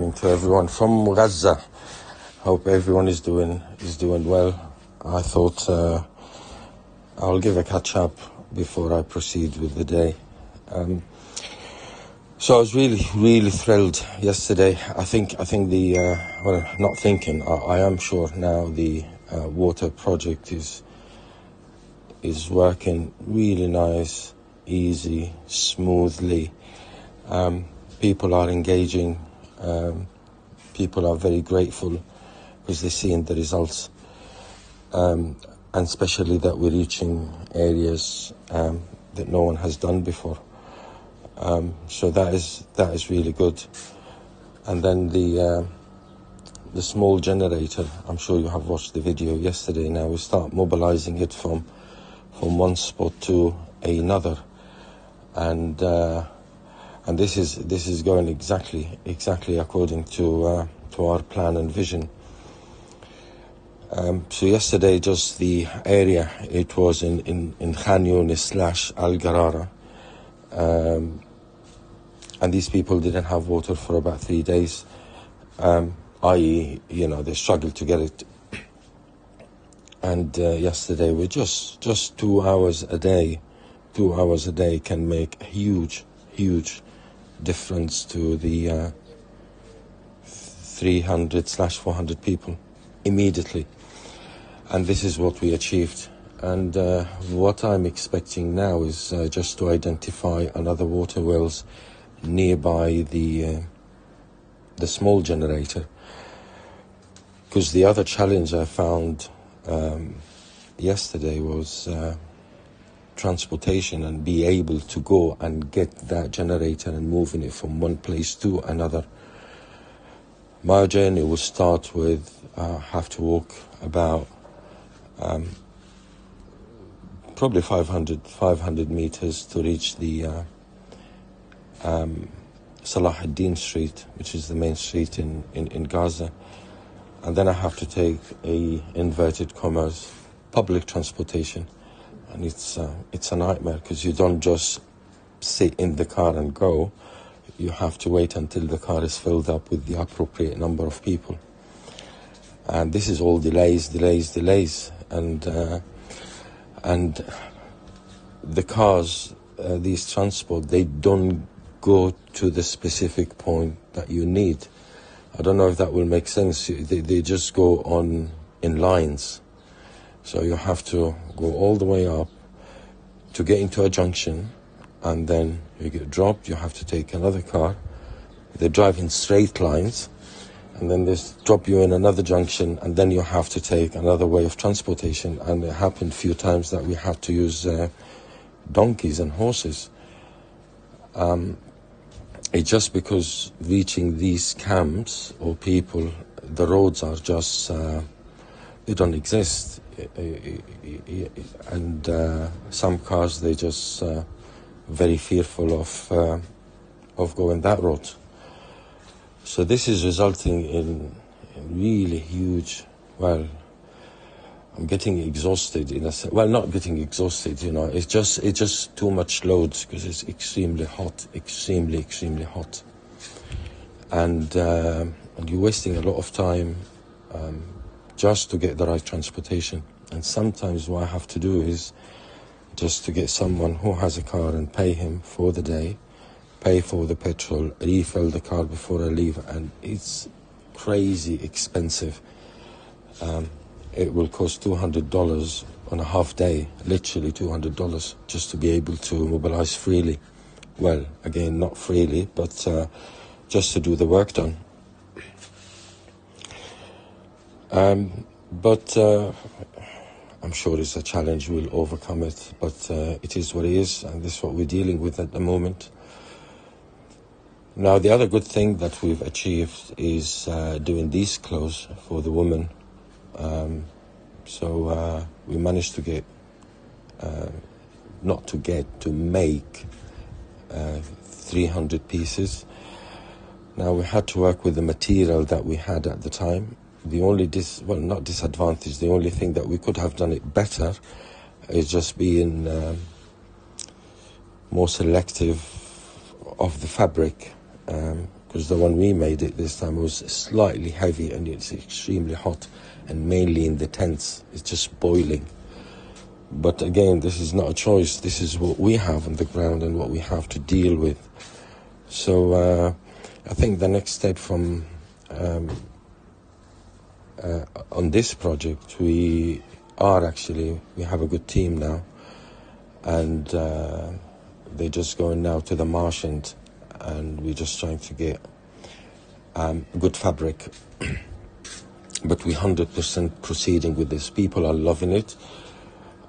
morning to everyone from Gaza. Hope everyone is doing well. I thought I'll give a catch up before I proceed with the day. So I was really thrilled yesterday. I think I am sure now the water project is working really nice, easy, smoothly. People are engaging. People are very grateful because they're seeing the results, and especially that we're reaching areas that no one has done before. So that is really good. And then the small generator, I'm sure you have watched the video yesterday. Now we start mobilizing it from one spot to another, and this is going exactly according to our plan and vision. So yesterday, just the area, it was in Khan Yunis / Al Garara, and these people didn't have water for about 3 days, i.e., they struggled to get it. And yesterday, we just 2 hours a day. 2 hours a day can make a huge difference to the 300 / 400 people immediately. And this is what we achieved. And what I'm expecting now is just to identify another water wells nearby the small generator. Because the other challenge I found yesterday was transportation, and be able to go and get that generator and moving it from one place to another. My journey will start with have to walk about probably 500 meters to reach the Salah ad-Din Street, which is the main street in Gaza. And then I have to take a inverted commas public transportation. And it's a nightmare, because you don't just sit in the car and go. You have to wait until the car is filled up with the appropriate number of people. And this is all delays. And the cars, these transport, they don't go to the specific point that you need. I don't know if that will make sense. They just go on in lines. So you have to go all the way up to get into a junction, and then you get dropped. You have to take another car. They drive in straight lines, and then they drop you in another junction, and then you have to take another way of transportation. And it happened a few times that we had to use donkeys and horses. It's just because reaching these camps or people, the roads are just, they don't exist. And some cars, they just very fearful of going that road. So this is resulting in really huge, I'm getting exhausted not getting exhausted, it's just too much load, because it's extremely hot, extremely hot. And you're wasting a lot of time just to get the right transportation. And sometimes what I have to do is just to get someone who has a car and pay him for the day, pay for the petrol, refill the car before I leave. And it's crazy expensive. It will cost $200 on a half day, literally $200, just to be able to mobilize freely. Well, again, not freely, but just to do the work done. But I'm sure it's a challenge. We'll overcome it, but it is what it is, and this is what we're dealing with at the moment. Now, the other good thing that we've achieved is doing these clothes for the women. So we managed to make 300 pieces. Now, we had to work with the material that we had at the time. The only not disadvantage, the only thing that we could have done it better is just being more selective of the fabric. because the one we made it this time was slightly heavy and it's extremely hot, and mainly in the tents, it's just boiling. But again, this is not a choice. This is what we have on the ground and what we have to deal with. So I think the next step from on this project, we have a good team now, and they're just going now to the marsh and we're just trying to get good fabric. But we're 100% proceeding with this. People are loving it.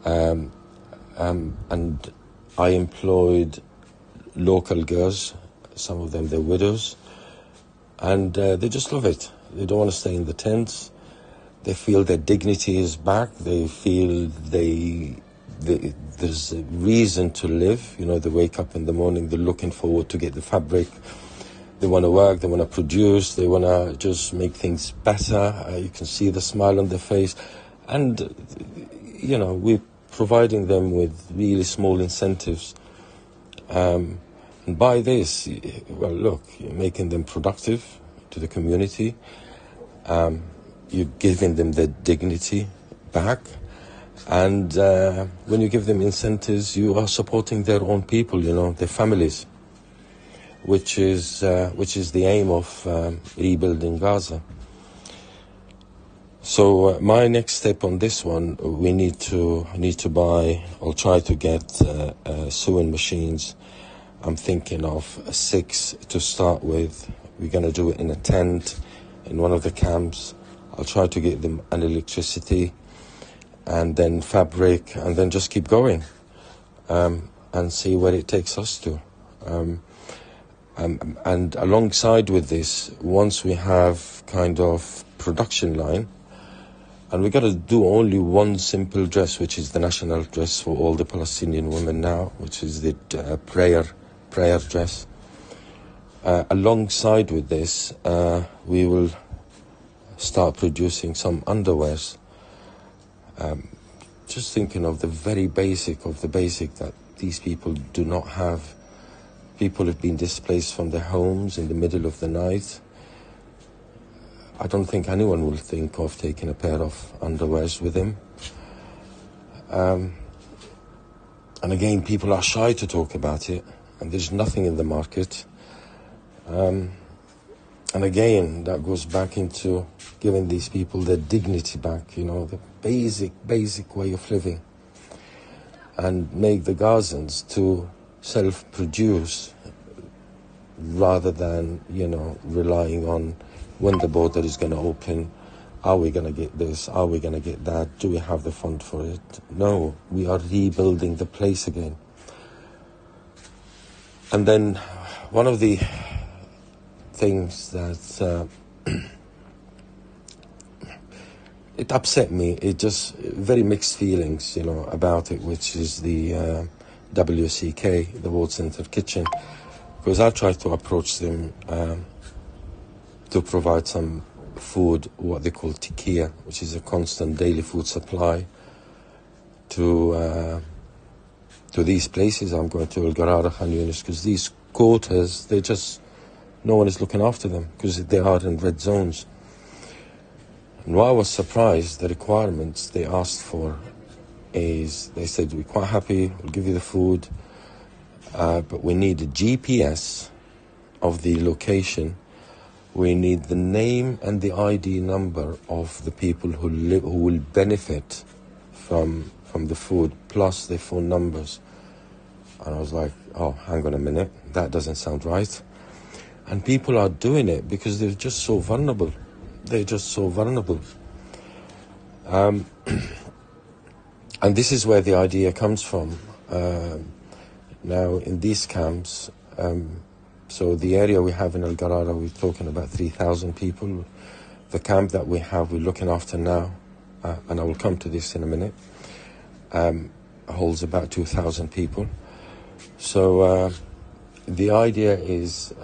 And I employed local girls, some of them they're widows, and they just love it. They don't want to stay in the tents. They feel their dignity is back. They feel there's a reason to live. You know, they wake up in the morning, they're looking forward to get the fabric. They want to work, they want to produce, they want to just make things better. You can see the smile on their face. And, you know, we're providing them with really small incentives. And by this, well, look, you're making them productive to the community. You're giving them their dignity back. And when you give them incentives, you are supporting their own people, you know, their families, which is the aim of rebuilding Gaza. So my next step on this one, we need to buy or try to get sewing machines. I'm thinking of 6 to start with. We're going to do it in a tent in one of the camps. I'll try to get them an electricity and then fabric, and then just keep going and see where it takes us to. And alongside with this, once we have kind of production line, and we got to do only one simple dress, which is the national dress for all the Palestinian women now, which is the prayer dress. Alongside with this, we will start producing some underwears. Just thinking of the very basic of the basic that these people do not have. People have been displaced from their homes in the middle of the night. I don't think anyone will think of taking a pair of underwears with him. And again, people are shy to talk about it, and there's nothing in the market. And again, that goes back into giving these people their dignity back, you know, the basic way of living, and make the Gazans to self-produce rather than, you know, relying on when the border is going to open. Are we going to get this? Are we going to get that? Do we have the fund for it? No, we are rebuilding the place again. And then one of the things that it upset me, it just very mixed feelings, you know, about it, which is the WCK, the World Centre Kitchen, because I tried to approach them to provide some food, what they call tikia, which is a constant daily food supply to these places. I'm going to El Garara, Khan Yunis, because these quarters, no one is looking after them because they are in red zones. And what I was surprised, the requirements they asked for is, they said, we're quite happy, we'll give you the food, but we need a GPS of the location. We need the name and the ID number of the people who will benefit from the food, plus their phone numbers. And I was like, oh, hang on a minute, that doesn't sound right. And people are doing it because they're just so vulnerable. They're just so vulnerable. And this is where the idea comes from. Now, in these camps, so the area we have in El Garara, we're talking about 3,000 people. The camp that we have, we're looking after now, and I will come to this in a minute, holds about 2,000 people. So the idea is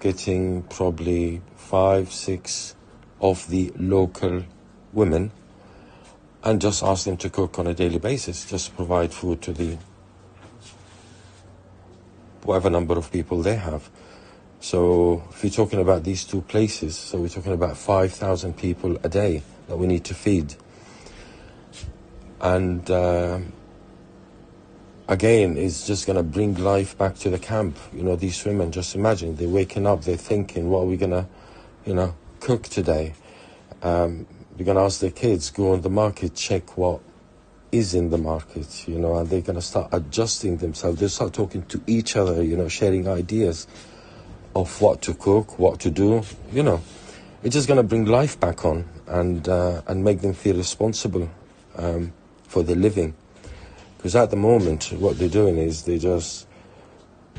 getting probably 5-6 of the local women and just ask them to cook on a daily basis, just provide food to the whatever number of people they have. So if you're talking about these two places, so we're talking about 5,000 people a day that we need to feed. And again, it's just going to bring life back to the camp. You know, these women, just imagine, they're waking up, they're thinking, what are we going to, you know, cook today? They're going to ask their kids, go on the market, check what is in the market, you know, and they're going to start adjusting themselves. They'll start talking to each other, you know, sharing ideas of what to cook, what to do, you know. It's just going to bring life back on and make them feel responsible for their living. Because at the moment, what they're doing is they're just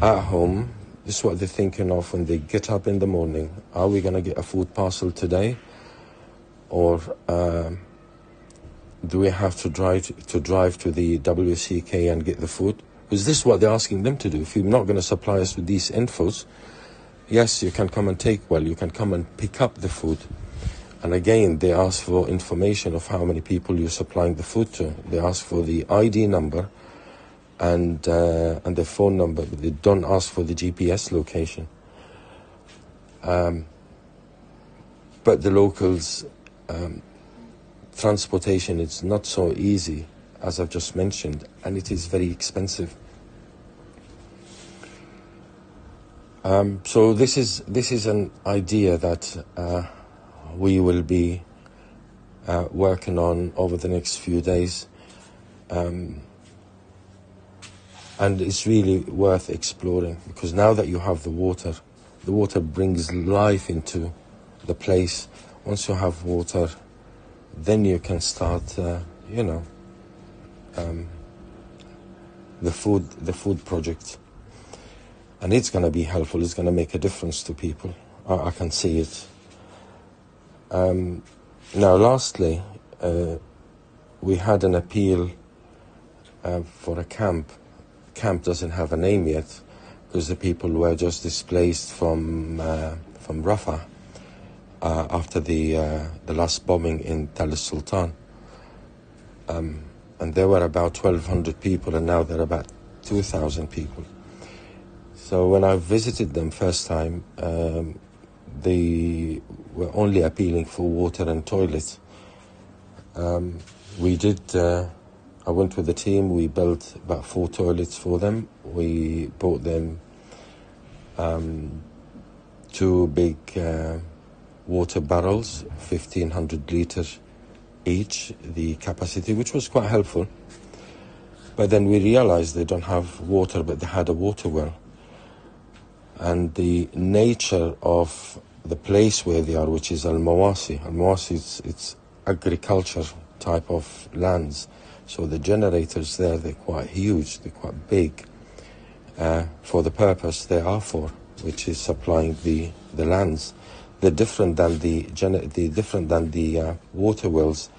at home. This is what they're thinking of when they get up in the morning. Are we going to get a food parcel today? Or do we have to drive to the WCK and get the food? Because this is what they're asking them to do. If you're not going to supply us with these infos, yes, you can come and you can come and pick up the food. And again, they ask for information of how many people you're supplying the food to. They ask for the ID number and the phone number, but they don't ask for the GPS location. But the locals, transportation is not so easy, as I've just mentioned, and it is very expensive. So this is an idea that we will be working on over the next few days, and it's really worth exploring, because now that you have the water brings life into the place. Once you have water, then you can start, the food project, and it's going to be helpful. It's going to make a difference to people. I can see it. Now, lastly, we had an appeal for a camp. Camp doesn't have a name yet, because the people were just displaced from Rafah after the last bombing in Tal Sultan. And there were about 1,200 people, and now there are about 2,000 people. So when I visited them first time, they were only appealing for water and toilets. I went with the team, we built about 4 toilets for them. We bought them 2 big water barrels, 1,500 litres each, the capacity, which was quite helpful. But then we realized they don't have water, but they had a water well. And the nature of the place where they are, which is Al-Mawasi. Al-Mawasi, it's agriculture type of lands. So the generators there, they're quite huge, they're quite big for the purpose they are for, which is supplying the lands. They're different than the water wells,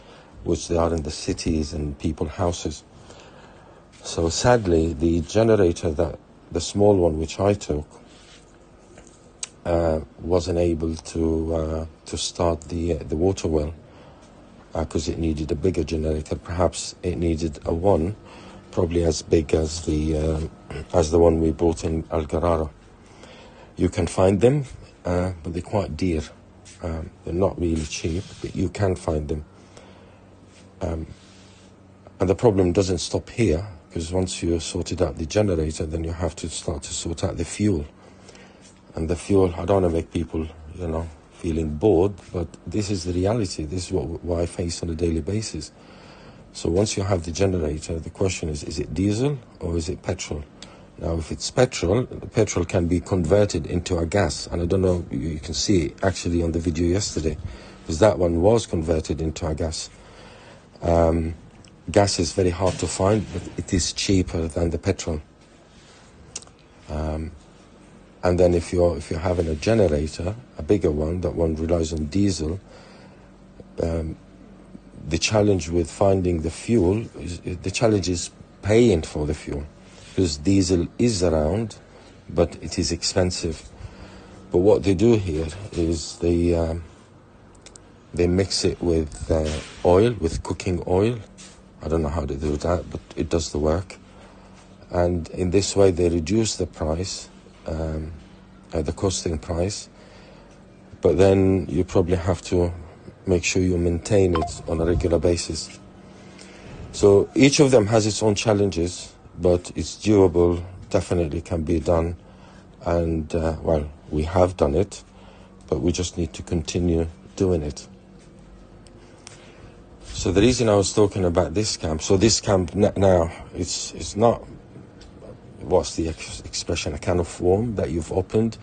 which they are in the cities and people's houses. So sadly, the generator, the small one which I took, wasn't able to start the water well, because it needed a bigger generator. Perhaps it needed a one, probably as big as the one we bought in Al Garara. You can find them, but they're quite dear. They're not really cheap, but you can find them. And the problem doesn't stop here, because once you sorted out the generator, then you have to start to sort out the fuel. And the fuel, I don't want to make people, feeling bored, but this is the reality. This is what I face on a daily basis. So once you have the generator, the question is it diesel or is it petrol? Now, if it's petrol, the petrol can be converted into a gas. And I don't know, you can see it actually on the video yesterday, because that one was converted into a gas. Gas is very hard to find, but it is cheaper than the petrol. And then if you're having a generator, a bigger one, that one relies on diesel, the challenge with finding the fuel, the challenge is paying for the fuel, because diesel is around, but it is expensive. But what they do here is they mix it with oil, with cooking oil. I don't know how they do that, but it does the work. And in this way, they reduce the price, the costing price, but then you probably have to make sure you maintain it on a regular basis. So each of them has its own challenges, but it's doable, definitely can be done. And, well, we have done it, but we just need to continue doing it. So the reason I was talking about this camp, so this camp now, it's not, what's the expression, a can of worm that you've opened.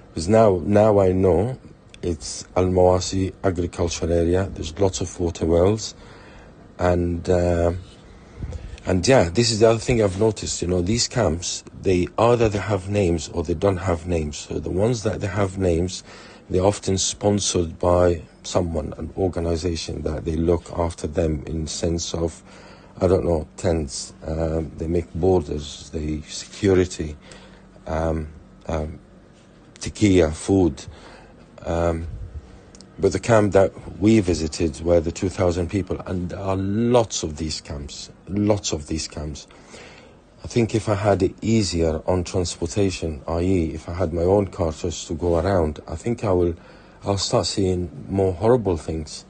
Because now I know it's Al Mawasi agricultural area. There's lots of water wells, and yeah, this is the other thing I've noticed. These camps, they either they have names or they don't have names. So the ones that they have names, they're often sponsored by someone, an organization that they look after them in sense of, I don't know, tents. They make borders, they security, tequila, food. But the camp that we visited were the 2,000 people, and there are lots of these camps. I think if I had it easier on transportation, i.e. if I had my own car just to go around, I think I'll start seeing more horrible things.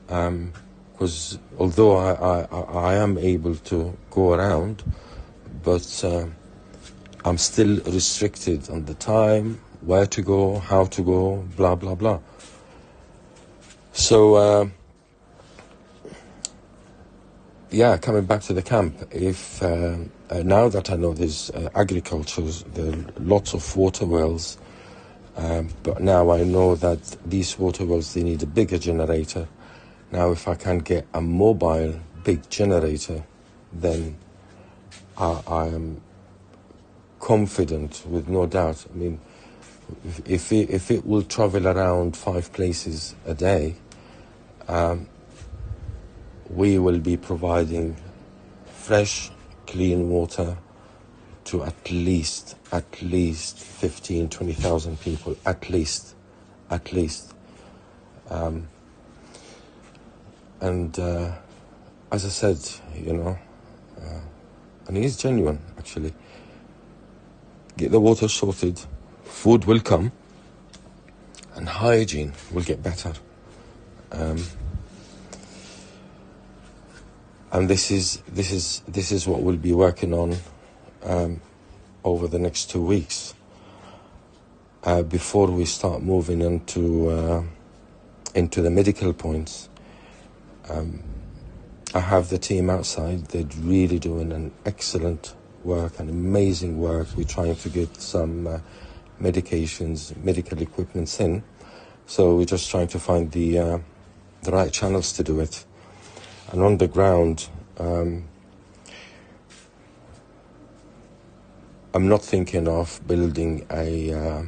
Because although I am able to go around, but I'm still restricted on the time, where to go, how to go, blah, blah, blah. So, yeah, coming back to the camp, if now that I know there's agriculture, there are lots of water wells, but now I know that these water wells, they need a bigger generator. Now, if I can get a mobile big generator, then I am confident, with no doubt. I mean, if it will travel around 5 places a day, we will be providing fresh, clean water to at least 15, 20,000 people, at least. And as I said, and it is genuine, actually. Get the water sorted, food will come, and hygiene will get better. And this is what we'll be working on over the next 2 weeks before we start moving into the medical points. I have the team outside. They're really doing an excellent work, an amazing work. We're trying to get some medications, medical equipment in. So we're just trying to find the right channels to do it. And on the ground, I'm not thinking of building a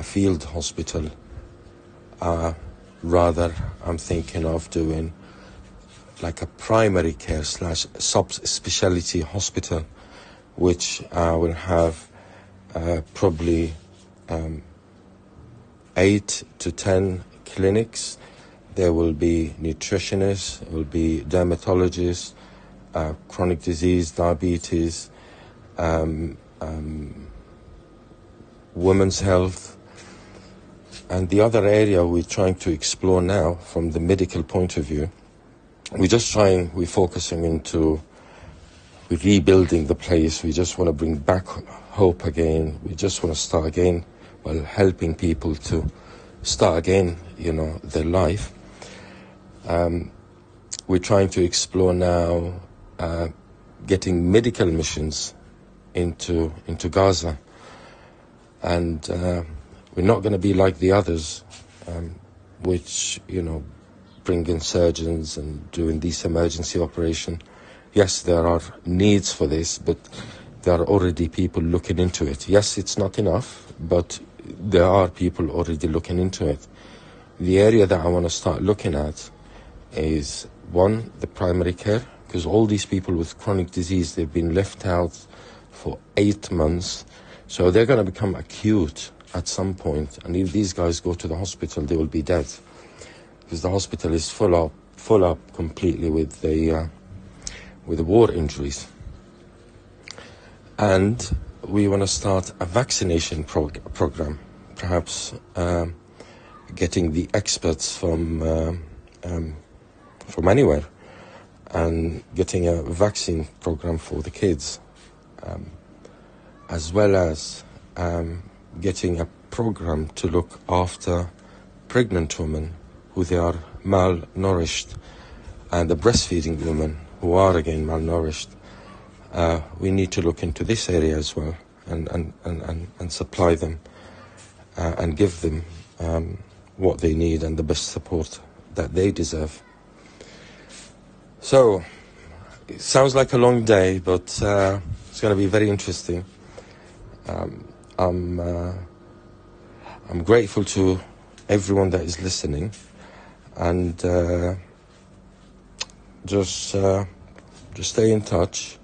field hospital. Rather, I'm thinking of doing like a primary care / subspecialty hospital, which will have probably 8 to 10 clinics. There will be nutritionists, there will be dermatologists, chronic disease, diabetes, women's health. And the other area we're trying to explore now from the medical point of view, we're focusing into rebuilding the place. We just want to bring back hope again. We just want to start again while helping people to start again, their life. We're trying to explore now getting medical missions into Gaza. And we're not going to be like the others, which, bring in surgeons and doing this emergency operation. Yes, there are needs for this, but there are already people looking into it. Yes, it's not enough, but there are people already looking into it. The area that I want to start looking at is, one, the primary care, because all these people with chronic disease, they've been left out for 8 months, so they're going to become acute at some point, and if these guys go to the hospital, they will be dead, because the hospital is full up completely with the war injuries. And we want to start a vaccination program, perhaps getting the experts from anywhere and getting a vaccine program for the kids, as well as getting a program to look after pregnant women who they are malnourished, and the breastfeeding women who are again malnourished. We need to look into this area as well and supply them and give them what they need and the best support that they deserve. So, it sounds like a long day, but it's going to be very interesting. I'm grateful to everyone that is listening, and just stay in touch.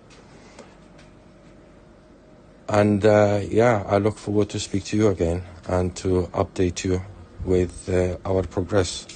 And I look forward to speak to you again and to update you with our progress.